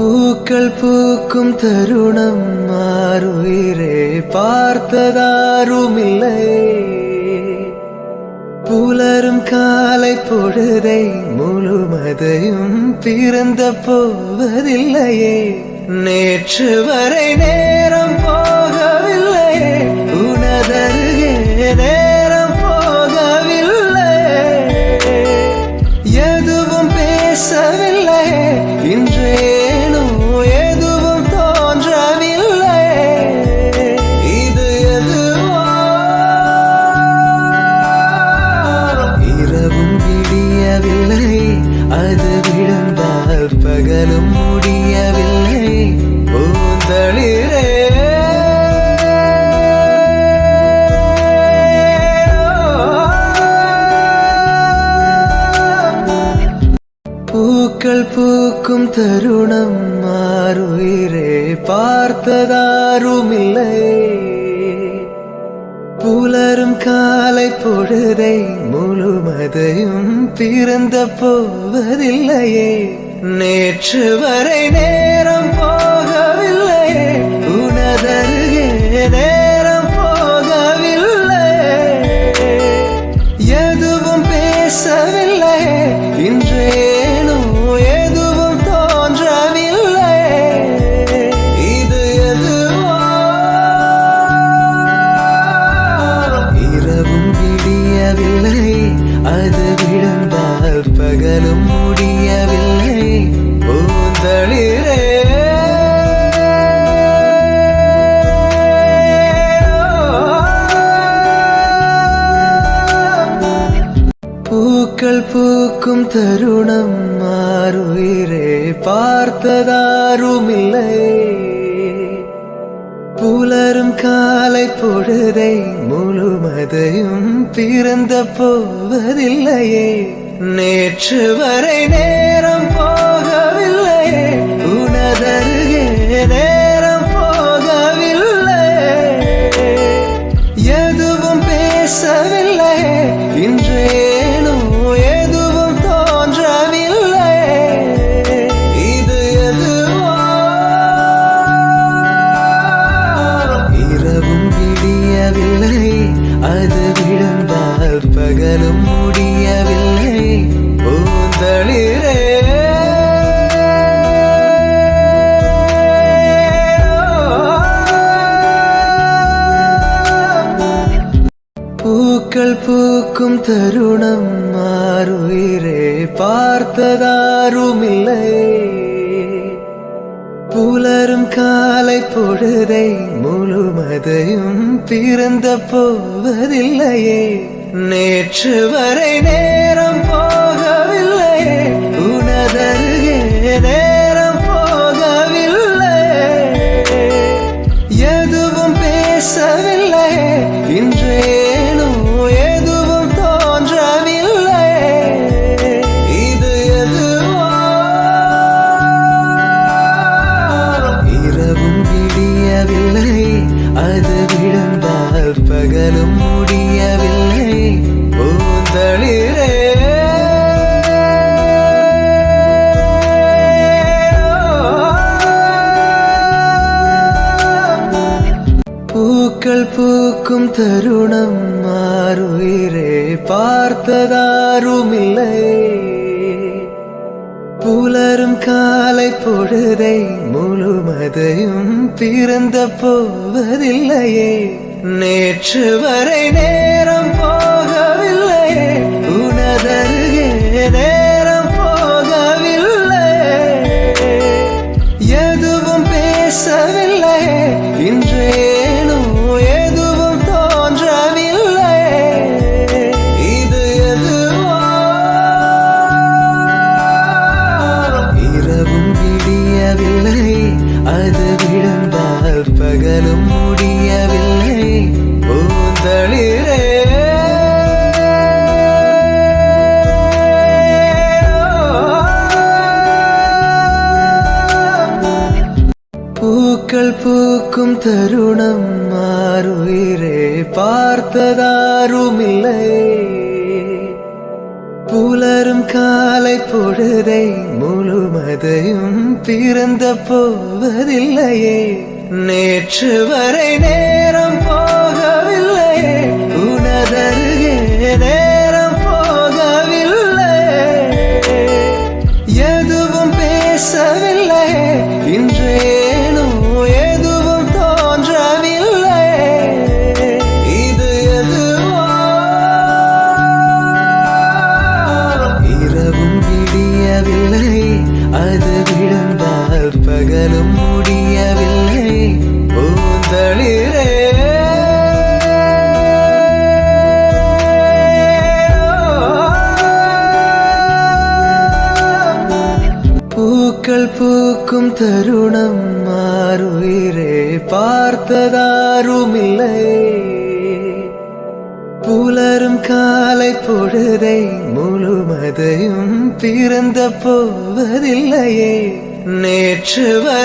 பூக்கள் பூக்கும் தருணம் மாறுயிரே பார்த்ததாருமில்லை. புலரும் காலை பொழுதை முழுமதையும் பிறந்த போவதில்லையே. நேற்று வரை நேரம் போகவில்லையே, உனதருகே நேரம் போகவில்லை. எதுவும் பேசவில்லை, இன்றேனோ எதுவும் தோன்றவில்லை. இது எதுவோ இரவும் விடியவில்லை, அது விழுந்தால் பகலும் முடியவில்லை. பூந்தளிரே பூக்கள் பூக்கும் தருணம் மாறுயிரே பார்த்ததாருமில்லை. புலரும் காலை பொழுதை முழுமதையும் பிறந்த போவதில்லையே. நேற்று வரை நேரம் போகவில்லையே, உனதருகே நேரம் போகவில்லை. எதுவும் பேசவில்லை, இன்றேனோ எதுவும் தோன்றவில்லை. இது எதுவோ இரவும் விடியவில்லை, அது விழுந்தால் பகலும் முடியவில்லை. பூந்தளிரே பூக்கள் பூக்கும் தருணம் மாறுயிரே பார்த்ததாருமில்லை. புலரும் காலை பொழுதை முழுமதையும் பிறந்த போவதில்லையே. நேற்று வரை நேரம் போகவில்லையே, உனதருகே நேரம் போகவில்லை. எதுவும் பேசவில்லை, இன்றேனோ எதுவும் தோன்றவில்லை. இது எதுவோ இரவும் விடியவில்லை, அது விழுந்தால் பகலும் முடியவில்லை. பூந்தளிரே பூக்கள் பூக்கும் தருணம் மாறுயிரே பார்த்ததாருமில்லை. புலரும் காலை பொழுதை முழுமதையும் பிறந்த போவதில்லையே. நேற்று வரை நேரம் போகவில்லையே, உனதருகே நேரம் போகவில்லை. எதுவும் பேசவில்லை, இன்றேனோ எதுவும் தோன்றவில்லை. இது எதுவோ இரவும் விடியவில்லை, அது விழுந்தால் பகலும் முடியவில்லை. பூந்தளிரே பூக்கள் பூக்கும் தருணம் மாறுயிரே பார்த்ததாருமில்லை. புலரும் காலை பொழுதை முழுமதையும் பிறந்த போவதில்லையே. நேற்று வரை நேரம் போகவில்லையே, உனதருகே நேரம் போகவில்லை. எதுவும் பேசவில்லை, இன்றேனோ எதுவும் தோன்றவில்லை. இது எதுவோ இரவும் விடியவில்லை, அது விழுந்தால் பகலும் முடியவில்லை. பூந்தளிரே பூக்கள் பூக்கும் தருணம் மாறுயிரே பார்த்ததாருமில்லை. புலரும் காலை பொழுதை முழுமதையும் பிறந்த போவதில்லையே நேற்று வரை நேரம் போகவில்லையே உனதருகே நேரம் போகவில்லை எதுவும் பேசவில்லை இன்றேனோ எதுவும் தோன்றவில்லை இது எதுவோ இரவும் விடியவில்லை அது விழுந்தால் பகலும் முடியவில்லை பூந்தளிரே பூக்கள் பூக்கும் தருணம் மாறுயிரே பார்த்ததாருமில்லை புலரும் காலை பொழுதை முழுமதையும் பிறந்த போவதில்லையே நேற்று வரை